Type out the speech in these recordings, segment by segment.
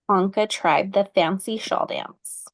Ponca tribe the fancy shawl dance?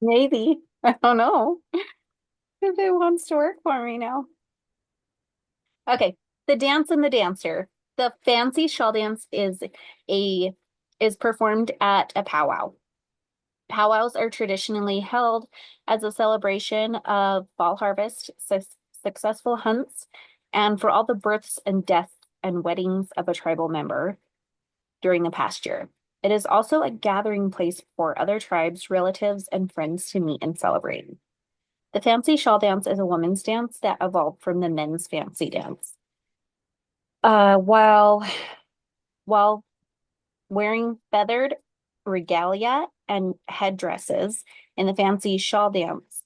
Maybe. I don't know if it wants to work for me now. Okay, the dance and the dancer. The fancy shawl dance a is performed at a powwow. Powwows are traditionally held as a celebration of fall harvest, successful hunts, and for all the births and deaths and weddings of a tribal member during the past year. It is also a gathering place for other tribes, relatives, and friends to meet and celebrate. The fancy shawl dance is a woman's dance that evolved from the men's fancy dance. Uh, while while wearing feathered regalia and headdresses in the fancy shawl dance,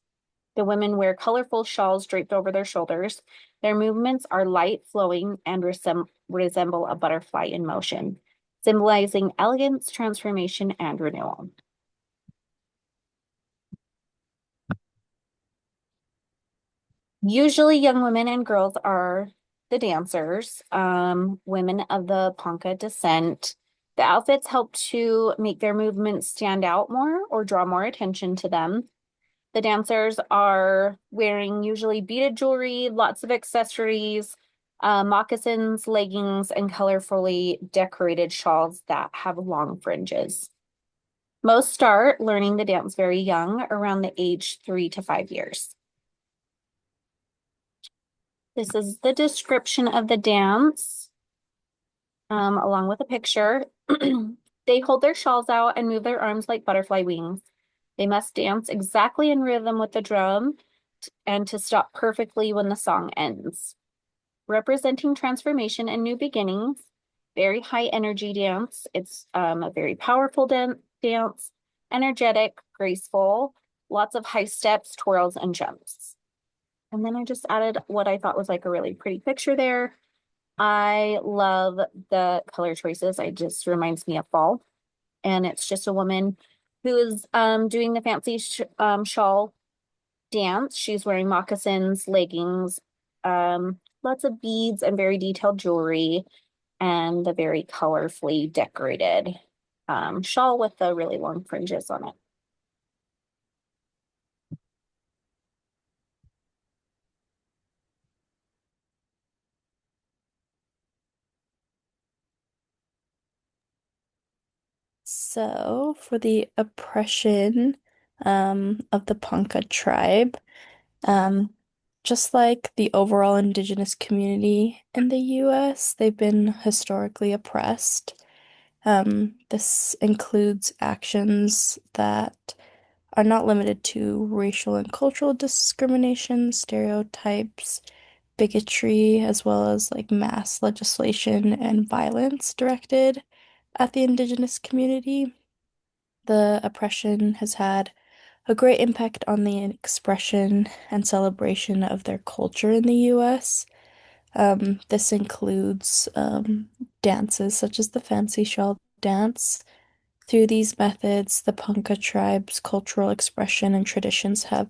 the women wear colorful shawls draped over their shoulders. Their movements are light, flowing, and resemble a butterfly in motion, symbolizing elegance, transformation, and renewal. Usually, young women and girls are the dancers, women of the Ponca descent. The outfits help to make their movements stand out more or draw more attention to them. The dancers are wearing usually beaded jewelry, lots of accessories, moccasins, leggings, and colorfully decorated shawls that have long fringes. Most start learning the dance very young, around the age 3 to 5 years. This is the description of the dance, along with a picture. They hold their shawls out and move their arms like butterfly wings. They must dance exactly in rhythm with the drum and to stop perfectly when the song ends. Representing transformation and new beginnings, very high energy dance. It's a very powerful dance, energetic, graceful, lots of high steps, twirls, and jumps. And then I just added what I thought was like a really pretty picture there. I love the color choices. It just reminds me of fall. And it's just a woman who is doing the fancy shawl dance. She's wearing moccasins, leggings, lots of beads and very detailed jewelry, and the very colorfully decorated shawl with the really long fringes on it. So, for the oppression of the Ponca tribe, um, just like the overall indigenous community in the US, they've been historically oppressed. This includes actions that are not limited to racial and cultural discrimination, stereotypes, bigotry, as well as like mass legislation and violence directed at the indigenous community. The oppression has had a great impact on the expression and celebration of their culture in the US. This includes dances such as the fancy shawl dance. Through these methods, the Ponca tribe's cultural expression and traditions have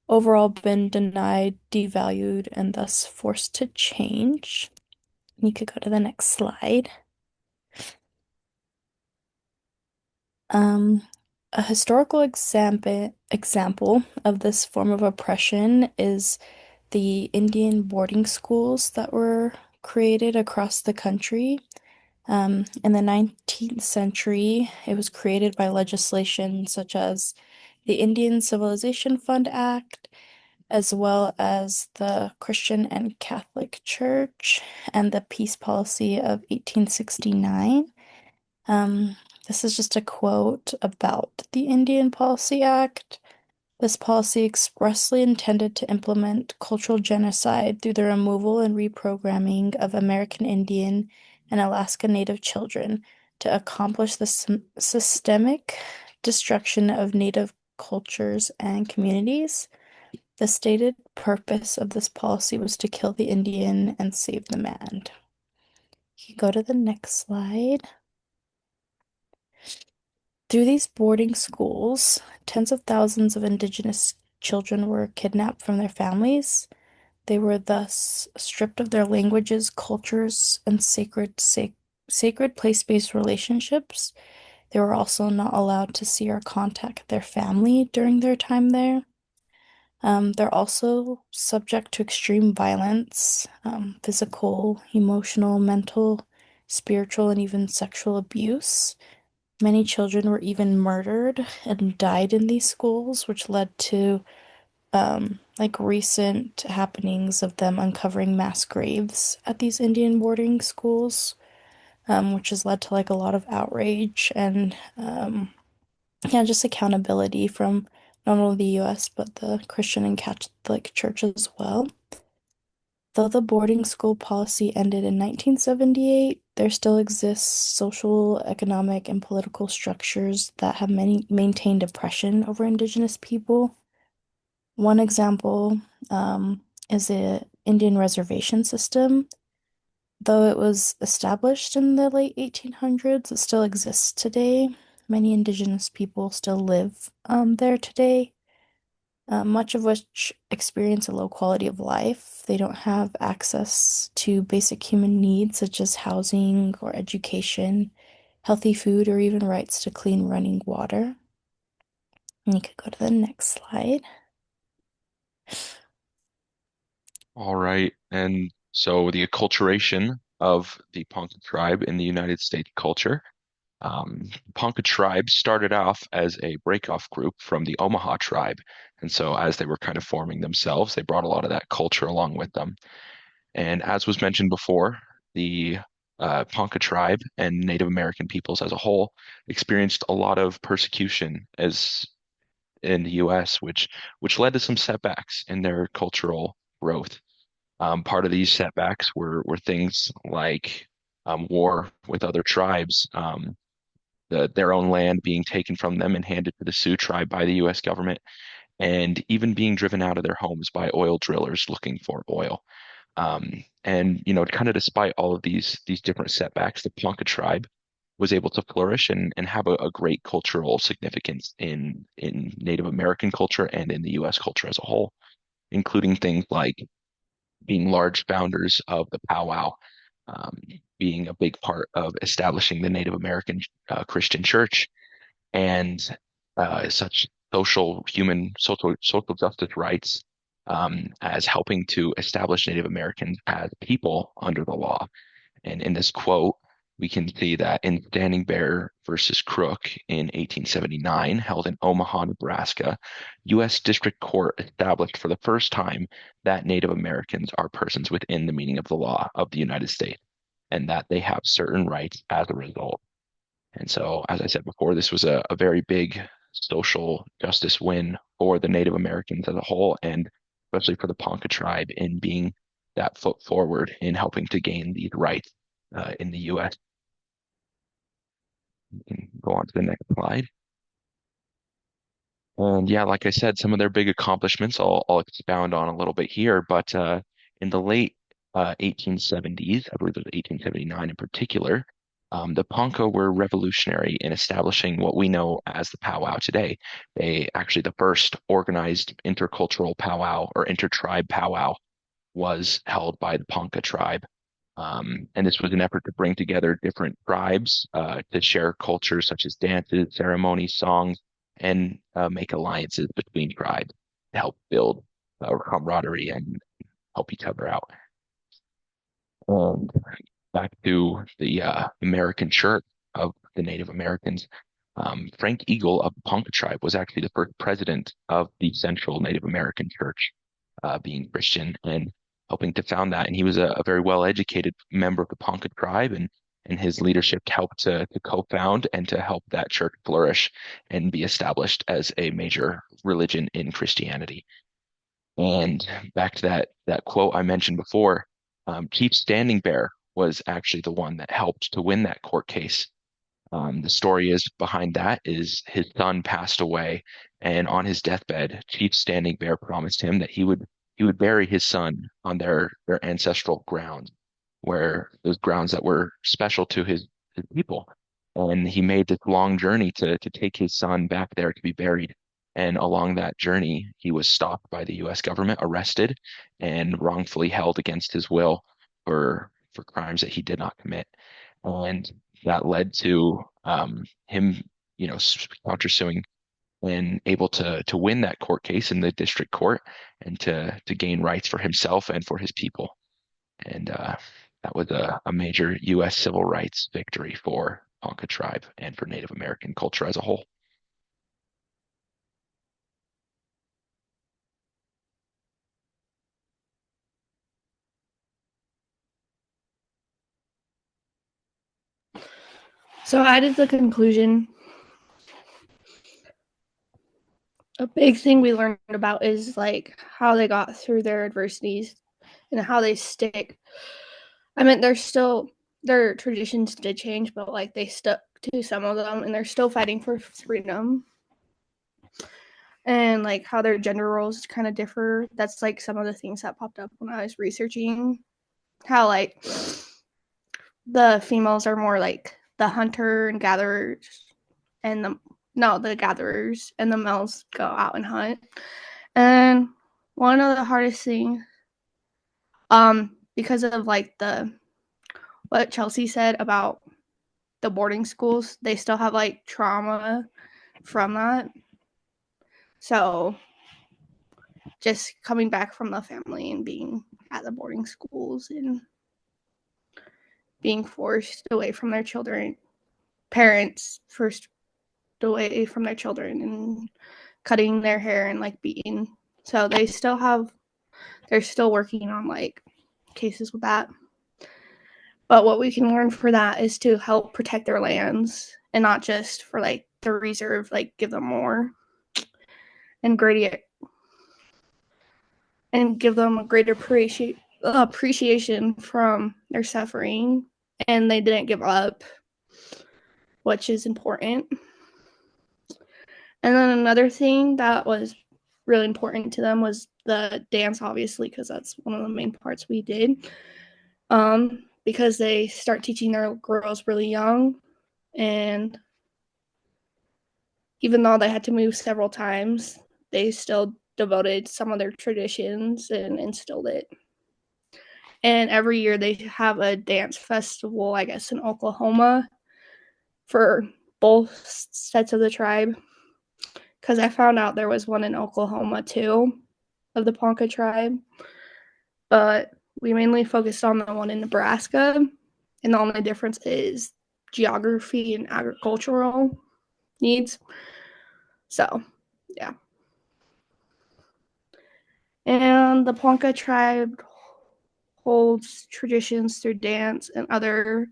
overall been denied, devalued, and thus forced to change. You could go to the next slide. Um, a historical example of this form of oppression is the Indian boarding schools that were created across the country. In the 19th century, it was created by legislation such as the Indian Civilization Fund Act, as well as the Christian and Catholic Church and the Peace Policy of 1869. Um, this is just a quote about the Indian Policy Act. This policy expressly intended to implement cultural genocide through the removal and reprogramming of American Indian and Alaska Native children to accomplish the systemic destruction of Native cultures and communities. The stated purpose of this policy was to kill the Indian and save the man. You can go to the next slide. Through these boarding schools, tens of thousands of indigenous children were kidnapped from their families. They were thus stripped of their languages, cultures, and sacred place-based relationships. They were also not allowed to see or contact their family during their time there. They're also subject to extreme violence, physical, emotional, mental, spiritual, and even sexual abuse. Many children were even murdered and died in these schools, which led to like recent happenings of them uncovering mass graves at these Indian boarding schools, which has led to like a lot of outrage and yeah, just accountability from not only the US but the Christian and Catholic Church as well. Though the boarding school policy ended in 1978, there still exists social, economic, and political structures that have many maintained oppression over Indigenous people. One example is the Indian reservation system. Though it was established in the late 1800s, it still exists today. Many Indigenous people still live there today, much of which experience a low quality of life. They don't have access to basic human needs such as housing or education, healthy food, or even rights to clean running water. And you could go to the next slide. All right. And so the acculturation of the Ponca tribe in the United States culture. Ponca tribe started off as a breakoff group from the Omaha tribe. And so as they were kind of forming themselves, they brought a lot of that culture along with them. And as was mentioned before, the Ponca tribe and Native American peoples as a whole experienced a lot of persecution as in the US, which led to some setbacks in their cultural growth. Part of these setbacks were things like war with other tribes, their own land being taken from them and handed to the Sioux tribe by the U.S. government, and even being driven out of their homes by oil drillers looking for oil. And kind of despite all of these different setbacks, the Ponca tribe was able to flourish and have a great cultural significance in Native American culture and in the U.S. culture as a whole, including things like being large founders of the powwow, um, being a big part of establishing the Native American Christian church, and such social justice rights as helping to establish Native Americans as people under the law. And in this quote, we can see that in Standing Bear versus Crook in 1879, held in Omaha, Nebraska, U.S. District Court established for the first time that Native Americans are persons within the meaning of the law of the United States and that they have certain rights as a result. And so, as I said before, this was a very big social justice win for the Native Americans as a whole, and especially for the Ponca tribe in being that foot forward in helping to gain these rights in the U.S. We can go on to the next slide. And yeah, like I said, some of their big accomplishments I'll expound on a little bit here, but in the late 1870s, I believe it was 1879 in particular, the Ponca were revolutionary in establishing what we know as the powwow today. They actually the first organized intercultural powwow or intertribe powwow was held by the Ponca tribe. And this was an effort to bring together different tribes to share cultures such as dances, ceremonies, songs, and make alliances between tribes to help build camaraderie and help each other out. And back to the American church of the Native Americans, Frank Eagle of the Ponca tribe was actually the first president of the Central Native American Church, being Christian and helping to found that. And he was a very well-educated member of the Ponca tribe, and his leadership helped to co-found and to help that church flourish and be established as a major religion in Christianity. And back to that quote I mentioned before, Chief Standing Bear was actually the one that helped to win that court case. The story is behind that is his son passed away, and on his deathbed, Chief Standing Bear promised him that he would bury his son on their ancestral grounds, where those grounds that were special to his people. And he made this long journey to take his son back there to be buried. And along that journey, he was stopped by the U.S. government, arrested, and wrongfully held against his will for crimes that he did not commit. And that led to him, countersuing and able to win that court case in the district court and to gain rights for himself and for his people. And that was a major U.S. civil rights victory for Ponca tribe and for Native American culture as a whole. So I did the conclusion. A big thing we learned about is like how they got through their adversities and how they stick. I mean, their traditions did change, but like they stuck to some of them, and they're still fighting for freedom. And like how their gender roles kind of differ. That's like some of the things that popped up when I was researching. How like the females are more like the hunter and gatherers, and the gatherers, and the males go out and hunt. And one of the hardest things, because of like the what Chelsea said about the boarding schools, they still have like trauma from that. So just coming back from the family and being at the boarding schools and being forced away from their children, parents first away from their children and cutting their hair and like beating. So they're still working on like cases with that. But what we can learn for that is to help protect their lands and not just for like the reserve, like give them more and give them a greater appreciation from their suffering, and they didn't give up, which is important. And then another thing that was really important to them was the dance, obviously, because that's one of the main parts we did. Because they start teaching their girls really young, and even though they had to move several times, they still devoted some of their traditions and instilled it. And every year they have a dance festival, I guess, in Oklahoma for both sets of the tribe. Because I found out there was one in Oklahoma too, of the Ponca tribe. But we mainly focused on the one in Nebraska. And the only difference is geography and agricultural needs. So, yeah. And the Ponca tribe holds traditions through dance and other.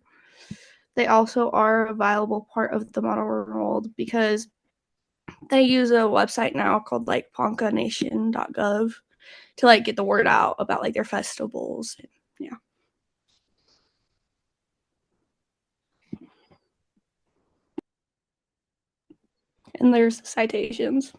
They also are a viable part of the modern world because they use a website now called like poncanation.gov to like get the word out about like their festivals. Yeah. And there's citations.